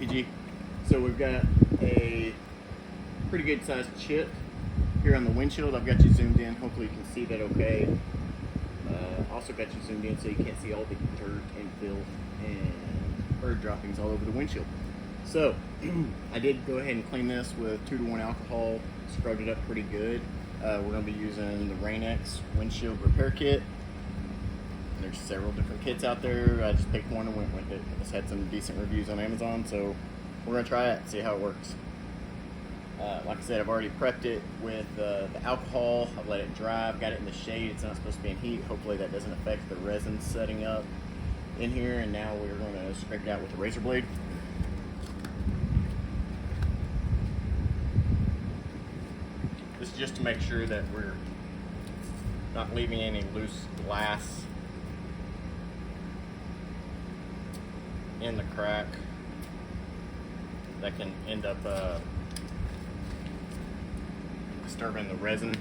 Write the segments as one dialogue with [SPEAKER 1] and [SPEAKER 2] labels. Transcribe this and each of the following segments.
[SPEAKER 1] PG. So we've got a pretty good sized chip here on the windshield. I've got you zoomed in. Hopefully you can see that okay. Also got you zoomed in so you can't see all the dirt and filth and bird droppings all over the windshield. So I did go ahead and clean this with 2-to-1 alcohol, scrubbed it up pretty good. We're going to be using the RainX windshield repair kit. There's several different kits out there. I just picked one and went with it. It's had some decent reviews on Amazon, so we're going to try it and see how it works. Like I said, I've already prepped it with the alcohol. I've let it dry. I've got it in the shade. It's not supposed to be in heat. Hopefully that doesn't affect the resin setting up in here. And now we're going to scrape it out with a razor blade. This is just to make sure that we're not leaving any loose glass in the crack that can end up disturbing the resin,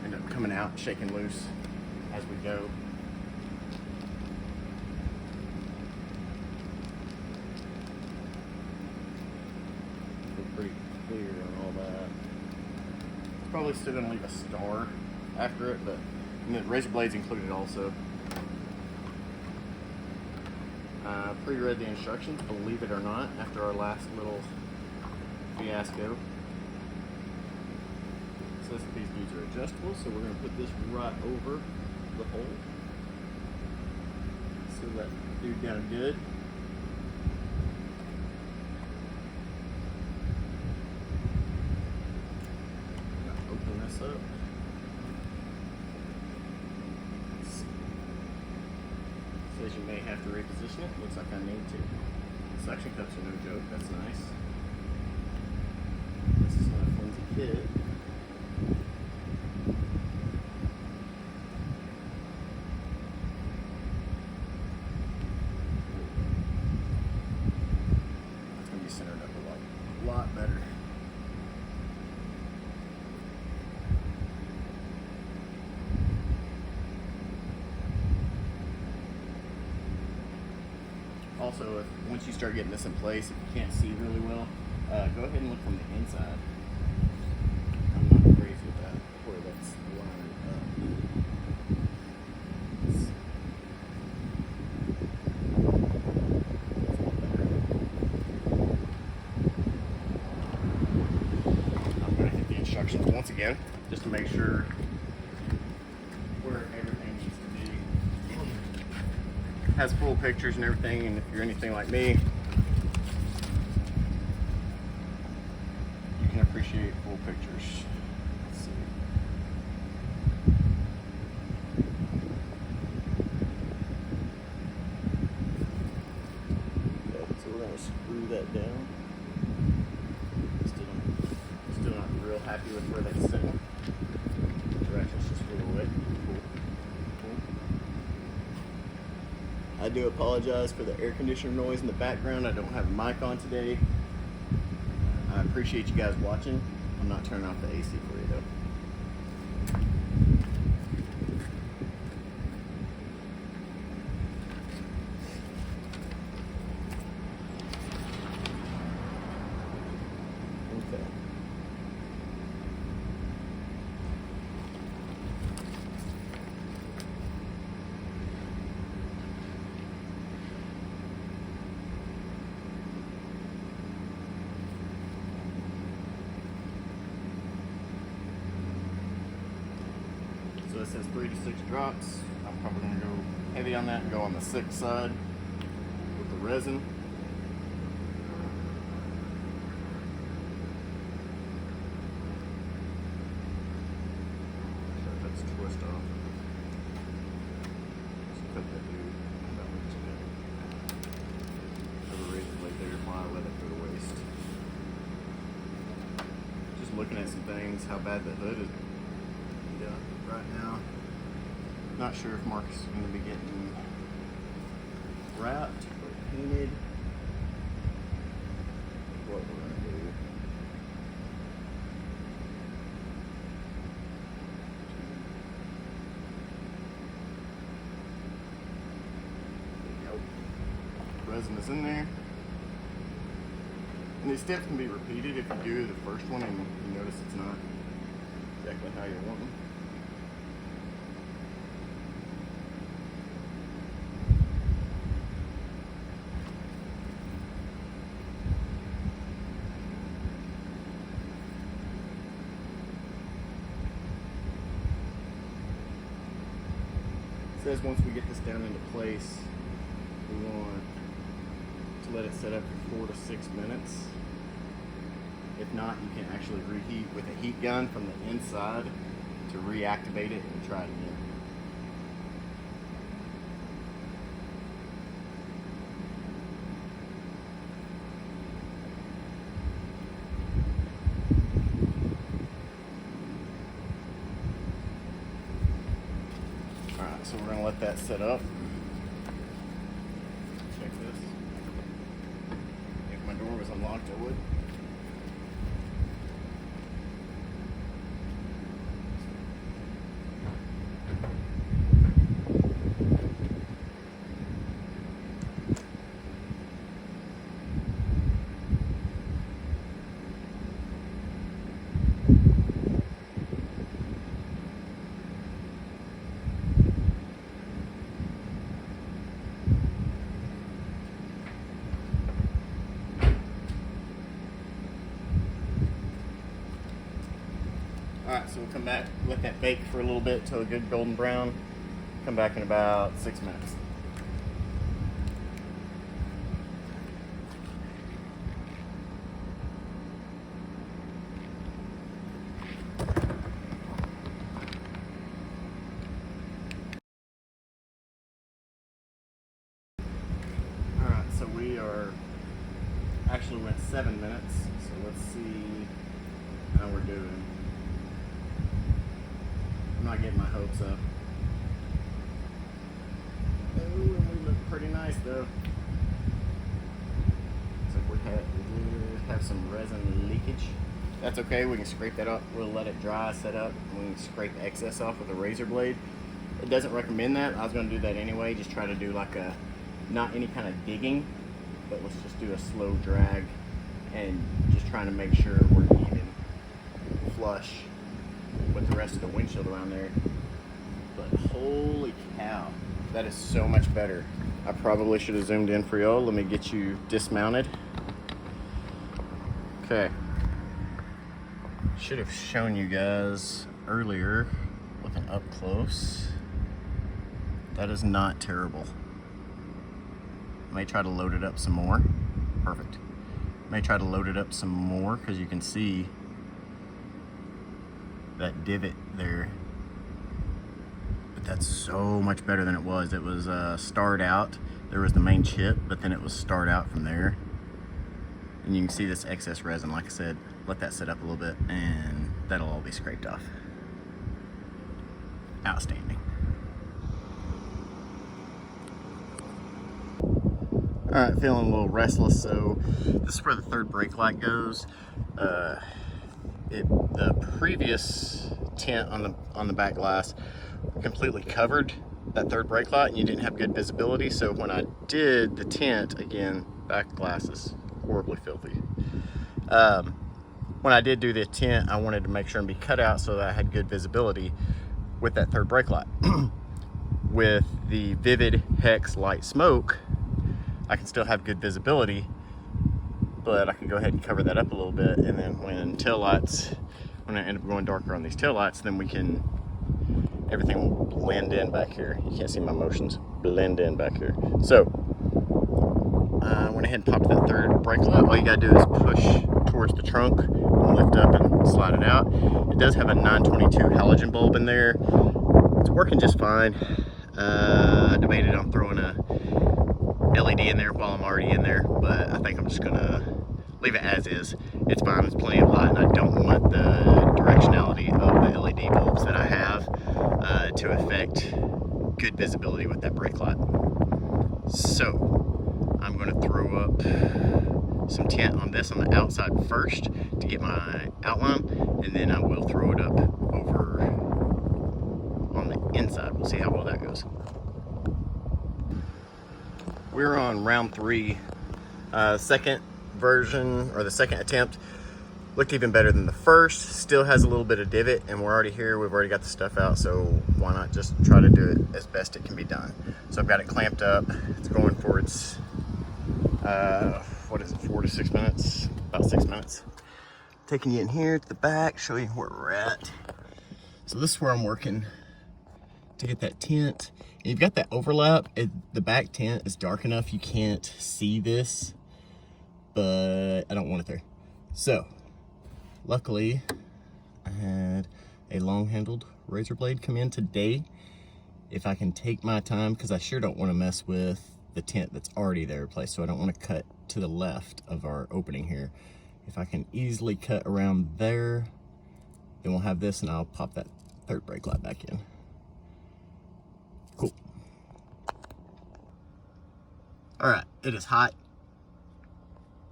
[SPEAKER 1] end up coming out, shaking loose as we go. We're pretty clear on all that. Probably still gonna leave a star after it, but the razor blade's included also. Pre-read the instructions, believe it or not, after our last little fiasco. It says that these dudes are adjustable, so we're going to put this right over the hole. Seal that dude down good. Open this up. Says you may have to reposition it. Looks like I need to. Suction cups are no joke. That's nice. This is not a flimsy kit. It's going to be centered up a lot better. Also, once you start getting this in place, if you can't see really well, go ahead and look from the inside. I'm not crazy about where that's lined up. I'm going to hit the instructions once again, just to make sure where everything needs to be. Has full pictures and everything, and if you're anything like me, you can appreciate full pictures. Let's see. Okay, so we're going to screw that down. Still not real happy with where that's sitting. Direction's just a little wet. I do apologize for the air conditioner noise in the background. I don't have a mic on today. I appreciate you guys watching. I'm not turning off the AC for you though. Okay. So it says 3 to 6 drops. I'm probably going to go heavy on that and go on the 6th side with the resin. Let's twist off. Just cut that dude about reaching it. Have a razor blade there while I let it go to waste. Just looking at some things, how bad the hood is right now. Not sure if Mark's going to be getting wrapped or painted. What we're going to do. There you go. Resin is in there. And these steps can be repeated if you do the first one and you notice it's not exactly how you're wanting. It says once we get this down into place, we want to let it set up for 4 to 6 minutes. If not, you can actually reheat with a heat gun from the inside to reactivate it and try it again. Alright, so we're going to let that set up. Check this. If my door was unlocked, I would. Alright, so we'll come back, let that bake for a little bit till a good golden brown. Come back in about 6 minutes. Alright, so we are actually went 7 minutes, so let's see how we're doing. I'm not getting my hopes up. Oh, and we look pretty nice though. Looks like we do have some resin leakage. That's okay, we can scrape that up. We'll let it dry, set up, and we can scrape excess off with a razor blade. It doesn't recommend that. I was going to do that anyway. Just try to do like a, not any kind of digging, but let's just do a slow drag and just trying to make sure we're even flush with the rest of the windshield around there. But holy cow, that is so much better. I probably should have zoomed in for y'all. Let me get you dismounted. Okay. Should have shown you guys earlier with an up close. That is not terrible. May try to load it up some more. Perfect. May try to load it up some more because you can see that divot there. But that's so much better than it was. It was starred out. There was the main chip, but then it was starred out from there. And you can see this excess resin, like I said, let that sit up a little bit and that'll all be scraped off. Outstanding. Alright, feeling a little restless, so this is where the third brake light goes. The previous tint on the back glass completely covered that third brake light and you didn't have good visibility, so when I did the tint, again, back glass is horribly filthy. When I did do the tint, I wanted to make sure and be cut out so that I had good visibility with that third brake light. With the VViViD Hex Light Smoke, I can still have good visibility, but I can go ahead and cover that up a little bit, and then when I end up going darker on these tail lights, then everything will blend in back here. You can't see my motions, blend in back here. So I went ahead and popped that third brake light. All you gotta do is push towards the trunk and lift up and slide it out. It does have a 922 halogen bulb in there. It's working just fine. I debated on throwing a LED in there while I'm already in there, but I think I'm just gonna leave it as is. It's fine, it's plenty of light, and I don't want the directionality of the LED bulbs that I have to affect good visibility with that brake light. So I'm gonna throw up some tint on this on the outside first to get my outline, and then I will throw it up over on the inside. We'll see how well that goes. We're on round 3, second version, or the second attempt, looked even better than the first. Still has a little bit of divot, and we're already here. We've already got the stuff out, so why not just try to do it as best it can be done. So I've got it clamped up. It's going for its, what is it, 4 to 6 minutes? About 6 minutes. Taking you in here to the back, show you where we're at. So this is where I'm working to get that tint. And you've got that overlap. The back tint is dark enough you can't see this, but I don't want it there. So luckily I had a long-handled razor blade come in today. If I can take my time, because I sure don't want to mess with the tint that's already there placed, so I don't want to cut to the left of our opening here. If I can easily cut around there, then we'll have this, and I'll pop that third brake light back in. Cool. All right, it is hot.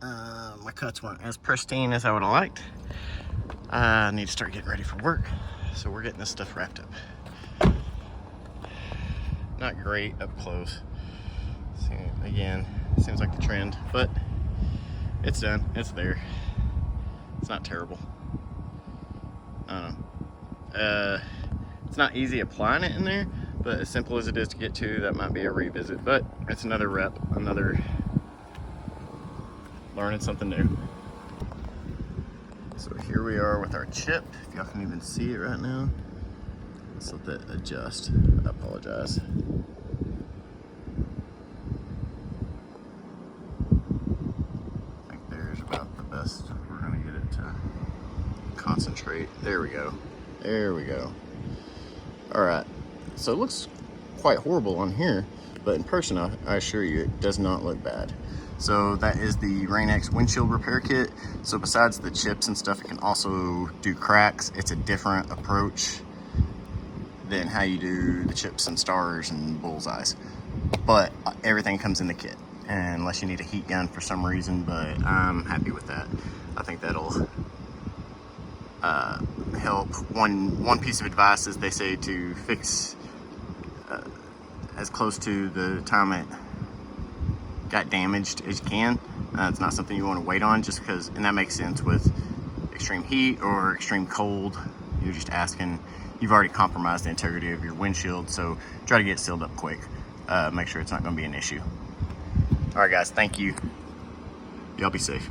[SPEAKER 1] My cuts weren't as pristine as I would have liked. I need to start getting ready for work, so we're getting this stuff wrapped up. Not great up close. See, again, seems like the trend, but it's done. It's there. It's not terrible. I don't know. It's not easy applying it in there, but as simple as it is to get to, that might be a revisit. But it's another rep, another learning something new. So here we are with our chip. If y'all can even see it right now. Let's let that adjust. I apologize. I think there's about the best we're gonna get it to concentrate. There we go. There we go. All right. So it looks quite horrible on here, but in person, I assure you, it does not look bad. So that is the RainX windshield repair kit. So besides the chips and stuff, it can also do cracks. It's a different approach than how you do the chips and stars and bullseyes. But everything comes in the kit, unless you need a heat gun for some reason, but I'm happy with that. I think that'll help. One piece of advice is they say to fix as close to the time it got damaged as you can. It's not something you want to wait on, just because, and that makes sense with extreme heat or extreme cold. You're just asking, you've already compromised the integrity of your windshield, so try to get it sealed up quick. Make sure it's not going to be an issue. All right, guys, thank you. Y'all be safe.